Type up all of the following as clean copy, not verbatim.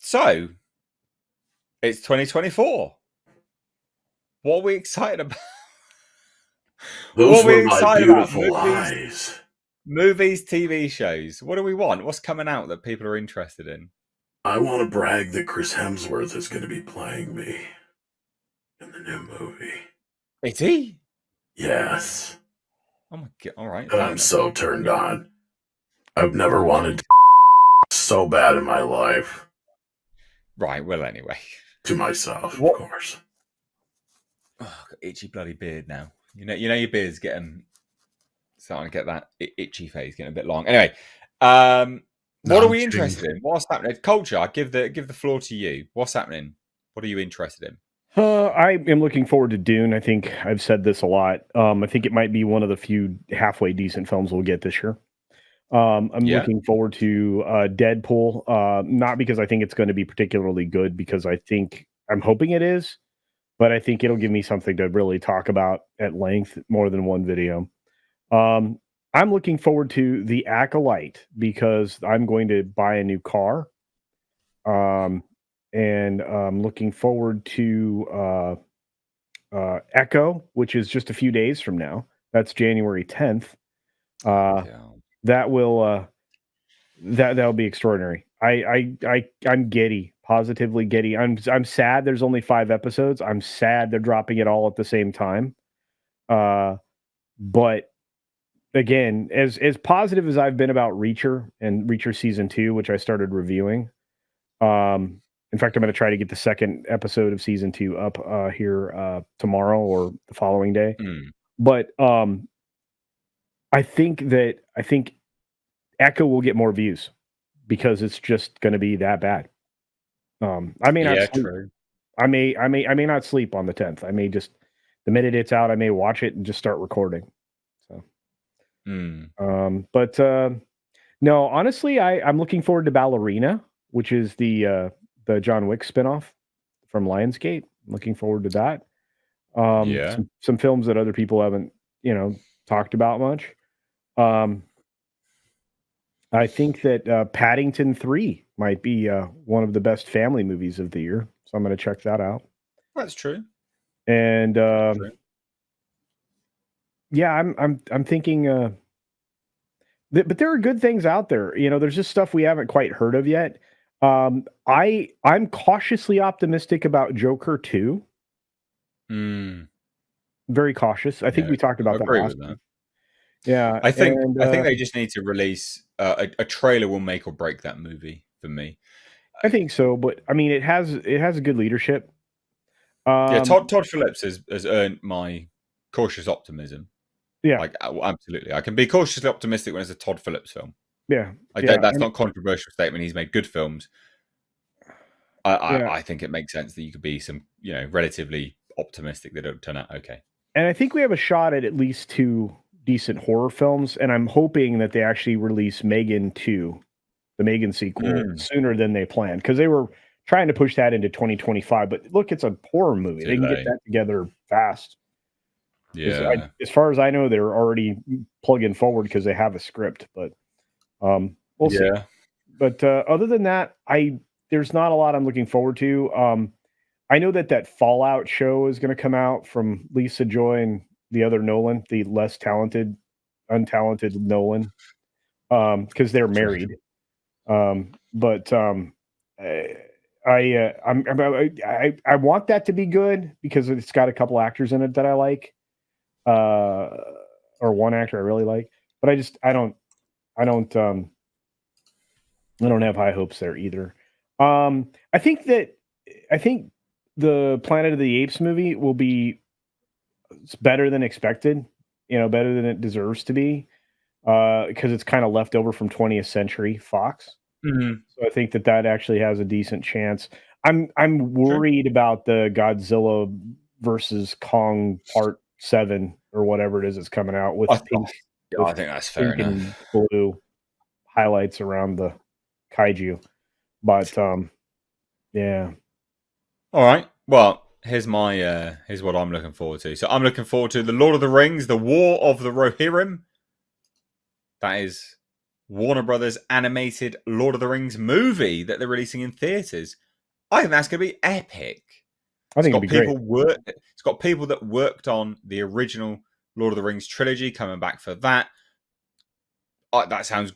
So it's 2024. What are we excited about? Those What are were we my excited about? beautiful eyes. Movies, TV shows. What do we want? What's coming out that people are interested in? I want to brag that Chris Hemsworth is going to be playing me in the new movie. Is he? Yes. Oh my god! All right, And fair I'm enough. so turned on. I've never wanted so bad in my life. Right. Well, anyway. To myself, of What? course. Oh, I've got itchy bloody beard now. You know your beard's getting starting to get that itchy phase, getting a bit long. Anyway, what are we Nudging. interested in? What's happening? Culture. I give the floor to you. What's happening? What are you interested in? I am looking forward to Dune. I think I've said this a lot. I think it might be one of the few halfway decent films we'll get this year. I'm Yeah. looking forward to Deadpool, not because I think it's going to be particularly good, because I'm hoping it is, but I think it'll give me something to really talk about at length, more than one video. I'm looking forward to The Acolyte because I'm going to buy a new car. And I'm looking forward to Echo, which is just a few days from now. That's January 10th. Yeah. That will that'll be extraordinary. I'm giddy, positively giddy. I'm sad. There's only 5 episodes. I'm sad they're dropping it all at the same time. But again, as positive as I've been about Reacher and Reacher season 2, which I started reviewing. In fact, I'm going to try to get the second episode of season 2 up here tomorrow or the following day. But I think Echo will get more views because it's just going to be that bad. I may not sleep. True. I may not sleep on the 10th. I may just, the minute it's out, I may watch it and just start recording. So, but no, honestly, I'm looking forward to Ballerina, which is the John Wick spinoff from Lionsgate. I'm looking forward to that. Some films that other people haven't, talked about much. I think that Paddington 3 might be one of the best family movies of the year, so I'm going to check that out. That's true. And yeah, I'm thinking. But there are good things out there. There's just stuff we haven't quite heard of yet. I'm cautiously optimistic about Joker 2. Very cautious. I think we talked about that last time. Yeah, I think they just need to release a trailer will make or break that movie for me. I think so, but I mean, it has a good leadership. Todd Phillips has earned my cautious optimism. Yeah, like absolutely, I can be cautiously optimistic when it's a Todd Phillips film. Yeah, that's not a controversial statement. He's made good films. I think it makes sense that you could be relatively optimistic that it'll turn out okay. And I think we have a shot at least 2 decent horror films, and I'm hoping that they actually release Megan 2, the Megan sequel, sooner than they planned, because they were trying to push that into 2025. But look, it's a horror movie. They can get that together fast. Yeah. As far as I know, they're already plugging forward because they have a script, but we'll see. But other than that, there's not a lot I'm looking forward to. I know that Fallout show is going to come out from Lisa Joy and the other Nolan, the less talented, untalented Nolan, because they're married. But I want that to be good because it's got a couple actors in it that I like, or one actor I really like. But I don't have high hopes there either. I think the Planet of the Apes movie will be better than expected, better than it deserves to be, because it's kind of left over from 20th Century Fox. So I think that actually has a decent chance. I'm worried about the Godzilla versus Kong Part 7 or whatever it is that's coming out with pink. I think that's fair enough. Blue highlights around the kaiju, but yeah. All right. Well, here's what I'm looking forward to. So I'm looking forward to The Lord of the Rings, The War of the Rohirrim. That is Warner Brothers animated Lord of the Rings movie that they're releasing in theaters. I think that's going to be epic. I think it'd be great. It's got people that worked on the original Lord of the Rings trilogy coming back for that. That sounds.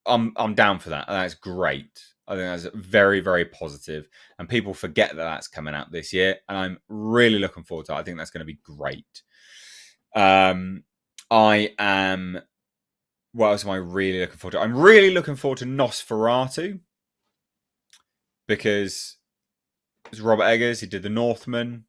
I'm down for that. That's great. I think that's very, very positive. And people forget that that's coming out this year, and I'm really looking forward to it. I think that's going to be great. I am. What else am I really looking forward to? I'm really looking forward to Nosferatu because it's Robert Eggers. He did The Northman.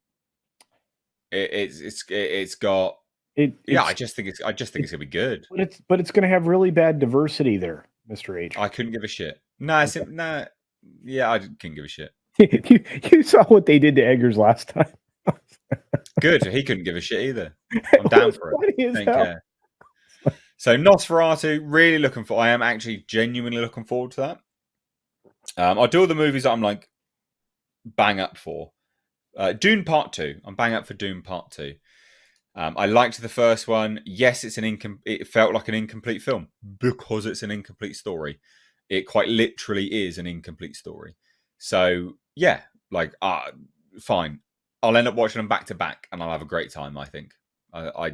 It's got. I just think it's gonna be good. But it's going to have really bad diversity there, Mr. H. I couldn't give a shit. No, nah. Yeah, I couldn't give a shit. you saw what they did to Eggers last time. Good. He couldn't give a shit either. I'm down for it. Don't care. So Nosferatu, really looking for. I am actually genuinely looking forward to that. I'll do all the movies that I'm like bang up for. Dune Part 2. I'm bang up for Dune Part 2. I liked the first one. Yes, it felt like an incomplete film because it's an incomplete story. It quite literally is an incomplete story. So yeah, like fine. I'll end up watching them back to back, and I'll have a great time. I think. I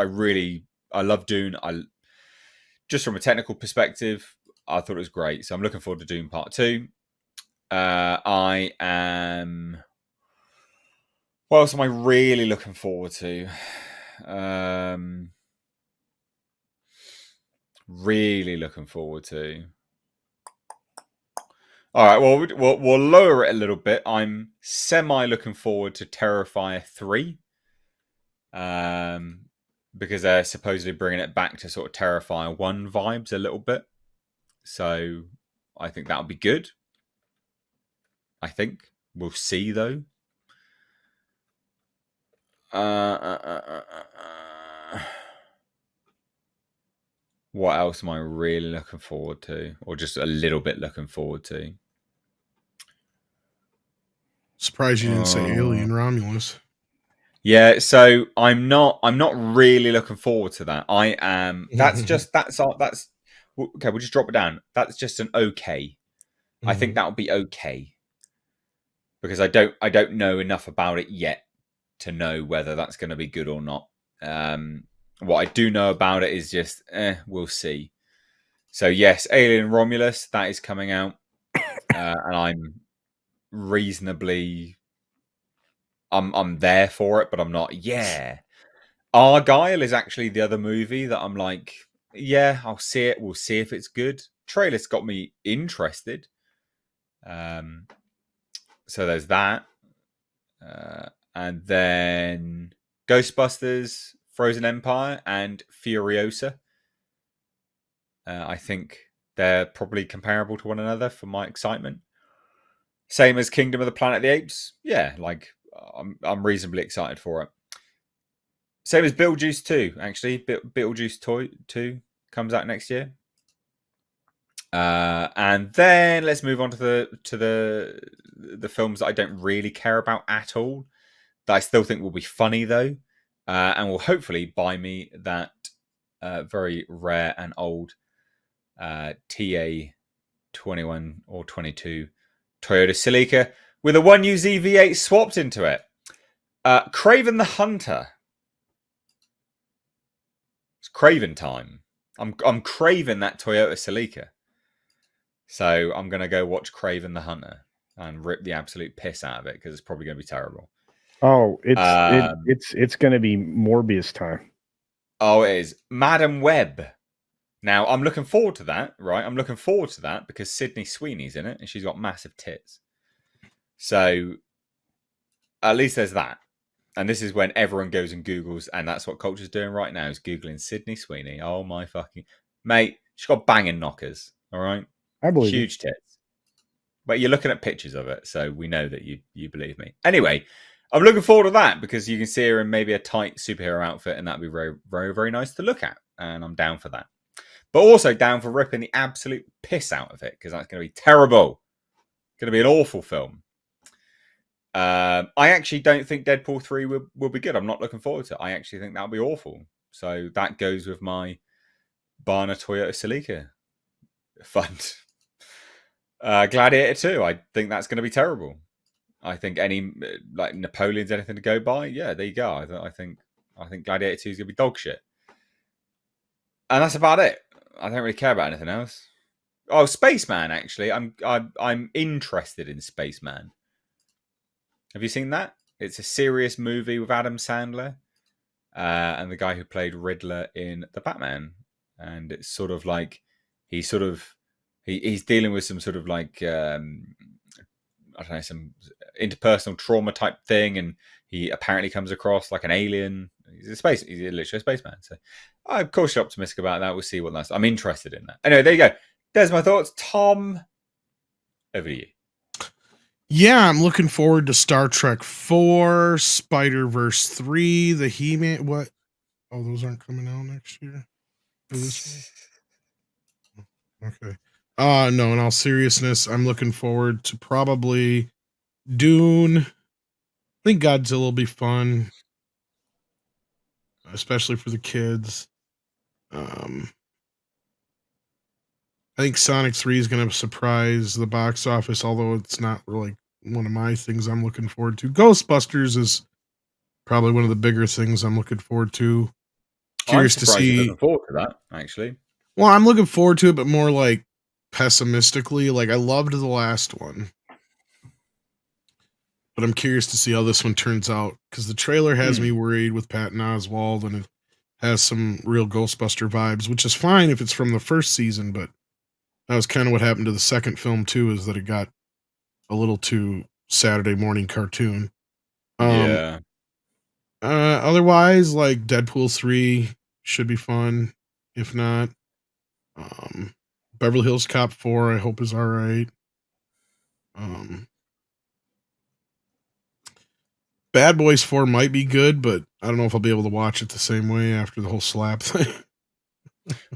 really love Dune. Just from a technical perspective, I thought it was great. So I'm looking forward to Dune Part 2. I am. What else am I really looking forward to? Really looking forward to. All right, well, we'll lower it a little bit. I'm semi looking forward to Terrifier 3, because they're supposedly bringing it back to sort of Terrifier 1 vibes a little bit. So I think that'll be good. I think we'll see though. What else am I really looking forward to, or just a little bit looking forward to? Surprised you didn't say Alien Romulus. Yeah, so I'm not really looking forward to that. I am. That's okay. We'll just drop it down. That's just an okay. I think that'll be okay because I don't know enough about it yet to know whether that's going to be good or not. What I do know about it is just, we'll see. So yes, Alien Romulus, that is coming out, and I'm reasonably, I'm there for it, but I'm not. Yeah, Argyle is actually the other movie that I'm like, yeah, I'll see it. We'll see if it's good. Trailer's got me interested. So there's that, and then Ghostbusters, Frozen Empire, and Furiosa. I think they're probably comparable to one another for my excitement. Same as Kingdom of the Planet of the Apes. Yeah, like I'm reasonably excited for it. Same as Beetlejuice 2, actually. Beetlejuice 2 comes out next year. And then let's move on to the films that I don't really care about at all, that I still think will be funny though, and will hopefully buy me that very rare and old TA 21 or 22 Toyota Celica with a 1UZ V8 swapped into it. Craven the Hunter. It's Craven time. I'm craving that Toyota Celica. So I'm going to go watch Craven the Hunter and rip the absolute piss out of it because it's probably going to be terrible. Oh, it's going to be Morbius time. Oh, it is. Madam Web. Now, I'm looking forward to that, right? I'm looking forward to that because Sydney Sweeney's in it and she's got massive tits. So at least there's that. And this is when everyone goes and Googles, and that's what culture's doing right now, is Googling Sydney Sweeney. Oh my fucking... Mate, she's got banging knockers, all right? I believe huge tits. But you're looking at pictures of it, so we know that you believe me. Anyway, I'm looking forward to that because you can see her in maybe a tight superhero outfit, and that'd be very, very, very nice to look at. And I'm down for that. But also down for ripping the absolute piss out of it because that's going to be terrible. It's going to be an awful film. I actually don't think Deadpool 3 will be good. I'm not looking forward to it. I actually think that'll be awful. So that goes with my Barna Toyota Celica fund. Gladiator 2, I think that's going to be terrible. I think any like Napoleon's anything to go by. Yeah, there you go. I think Gladiator 2 is going to be dog shit, and that's about it. I don't really care about anything else. Oh, Spaceman. Actually, I'm interested in Spaceman. Have you seen that? It's a serious movie with Adam Sandler and the guy who played Riddler in the Batman, and it's sort of like he's dealing with some sort of like I don't know, some interpersonal trauma type thing, and he apparently comes across like an alien. He's literally a spaceman. So I'm cautiously optimistic about that. We'll see what that's. I'm interested in that. Anyway, there you go. There's my thoughts. Tom, over to you. Yeah, I'm looking forward to Star Trek 4, Spider-Verse 3, the He-Man. What? Oh, those aren't coming out next year? Or this year? Okay. No, in all seriousness, I'm looking forward to probably Dune. I think Godzilla will be fun, especially for the kids. I think Sonic 3 is going to surprise the box office, although it's not really one of my things I'm looking forward to. Ghostbusters is probably one of the bigger things I'm looking forward to. Curious to see. You're looking forward to that, actually. Well, I'm looking forward to it, but more like pessimistically. Like, I loved the last one, but I'm curious to see how this one turns out, because the trailer has me worried with Patton Oswalt, and it has some real Ghostbuster vibes, which is fine if it's from the first season, but that was kind of what happened to the second film too, is that it got a little too Saturday morning cartoon. Yeah. Otherwise, like Deadpool 3 should be fun. If not, Beverly Hills Cop 4, I hope is all right. Bad Boys 4 might be good, but I don't know if I'll be able to watch it the same way after the whole slap thing.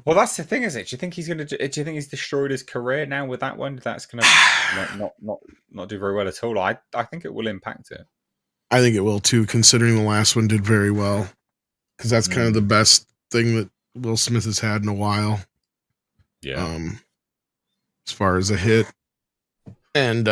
Well, that's the thing, is it? Do you think he's going to? Do you think he's destroyed his career now with that one? That's going to not do very well at all. I think it will impact it. I think it will too, considering the last one did very well, because that's kind of the best thing that Will Smith has had in a while. Yeah. As far as a hit, and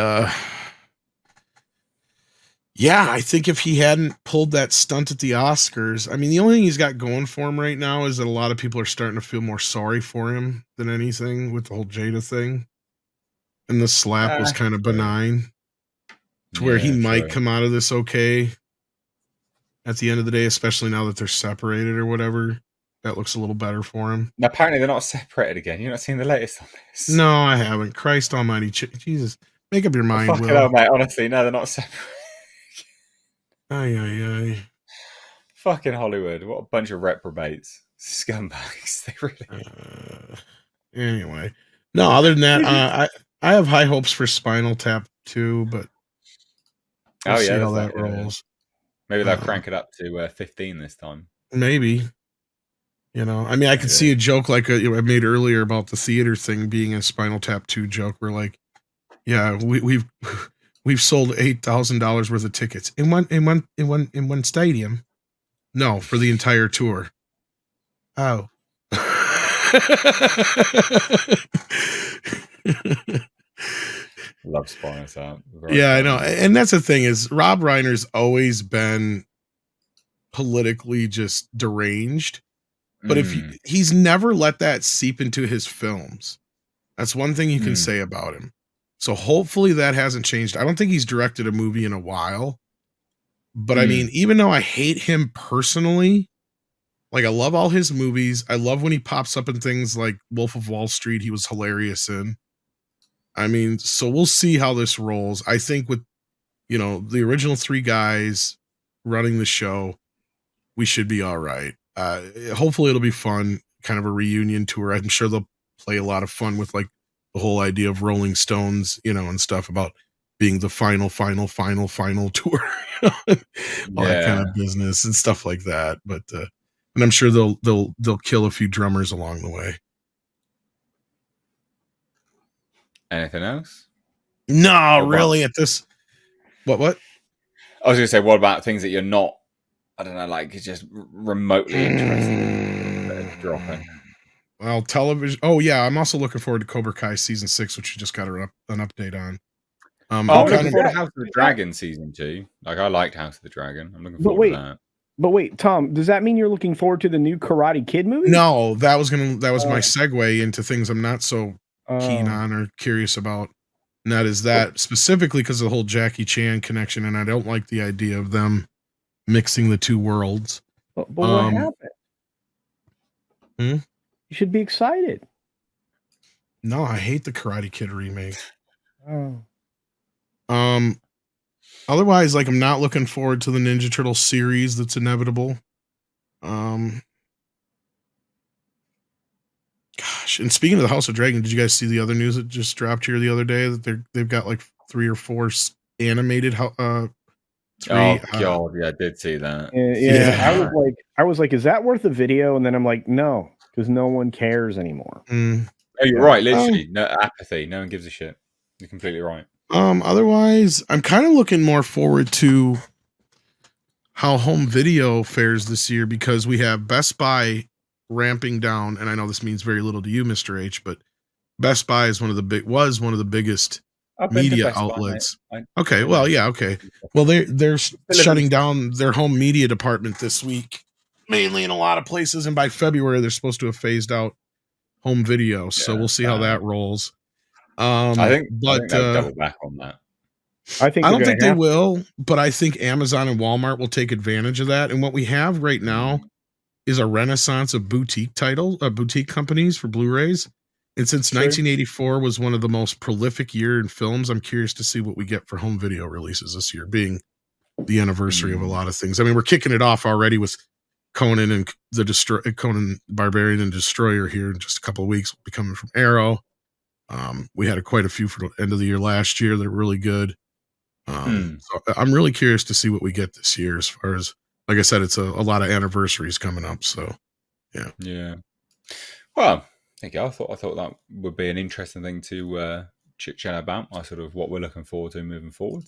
yeah, I think if he hadn't pulled that stunt at the Oscars, I mean, the only thing he's got going for him right now is that a lot of people are starting to feel more sorry for him than anything with the whole Jada thing. And the slap was kind of benign, to where he might come out of this okay at the end of the day, especially now that they're separated or whatever. That looks a little better for him. Now, apparently they're not separated again. You've not seen the latest on this? No, I haven't. Christ almighty. Jesus. Make up your mind, Will. Hell, mate. Honestly, no, they're not separated. Aye. Fucking Hollywood. What a bunch of reprobates. Scumbags. They really... Anyway. No, other than that, I have high hopes for Spinal Tap too, but we'll see how that rolls. Maybe they'll crank it up to 15 this time. Maybe. You know, I mean, I could see a joke like I made earlier about the theater thing being a Spinal Tap 2 joke, where like, yeah, we've sold $8,000 worth of tickets in one stadium. No, for the entire tour. Oh. Love Spinal Tap. Yeah, I know. And that's the thing, is Rob Reiner's always been politically just deranged. But if he's never let that seep into his films. That's one thing you can say about him. So hopefully that hasn't changed. I don't think he's directed a movie in a while. But I mean, even though I hate him personally, like, I love all his movies. I love when he pops up in things like Wolf of Wall Street. He was hilarious in. I mean, so we'll see how this rolls. I think with, the original 3 guys running the show, we should be all right. Hopefully it'll be fun, kind of a reunion tour. I'm sure they'll play a lot of fun with like the whole idea of Rolling Stones, and stuff about being the final tour, all that kind of business and stuff like that. But and I'm sure they'll kill a few drummers along the way. Anything else? No, really. At this, what? I was going to say, what about things that you're not? I don't know, like it's just remotely interested in dropping. Well, television. Oh yeah, I'm also looking forward to Cobra Kai season 6, which you just got an update on. I'm looking forward to House of the Dragon season 2. Like, I liked House of the Dragon. I'm looking forward to that. But wait, Tom, does that mean you're looking forward to the new Karate Kid movie? No, that was my segue into things I'm not so keen on or curious about. And that is that specifically because of the whole Jackie Chan connection, and I don't like the idea of them mixing the two worlds. But what happened? You should be excited. No, I hate the Karate Kid remake. Otherwise, like, I'm not looking forward to the Ninja Turtle series that's inevitable. Gosh, and speaking of the House of Dragon, did you guys see the other news that just dropped here the other day that they've got like 3 or 4 animated God, yeah, I did see that. Yeah. I was like, is that worth a video? And then I'm like, no, because no one cares anymore. Oh, you're right. Literally, no apathy. No one gives a shit. You're completely right. Otherwise, I'm kind of looking more forward to how home video fares this year, because we have Best Buy ramping down, and I know this means very little to you, Mr. H, but Best Buy is one of the biggest media outlets. Okay, well, yeah, okay. Well, they're shutting down their home media department this week, mainly in a lot of places, and by February they're supposed to have phased out home video. So we'll see how that rolls. I think they'll double back on that. I don't think they will, but I think Amazon and Walmart will take advantage of that. And what we have right now is a renaissance of boutique companies for Blu-rays. And since 1984 was one of the most prolific year in films, I'm curious to see what we get for home video releases this year, being the anniversary of a lot of things. I mean, we're kicking it off already with Conan and Conan Barbarian and Destroyer here in just a couple of weeks. We'll be coming from Arrow. We had quite a few for the end of the year last year that are really good. So I'm really curious to see what we get this year. As far as, like I said, it's a lot of anniversaries coming up. So, yeah. Well, thank you. I thought that would be an interesting thing to chit chat about. Sort of what we're looking forward to moving forward.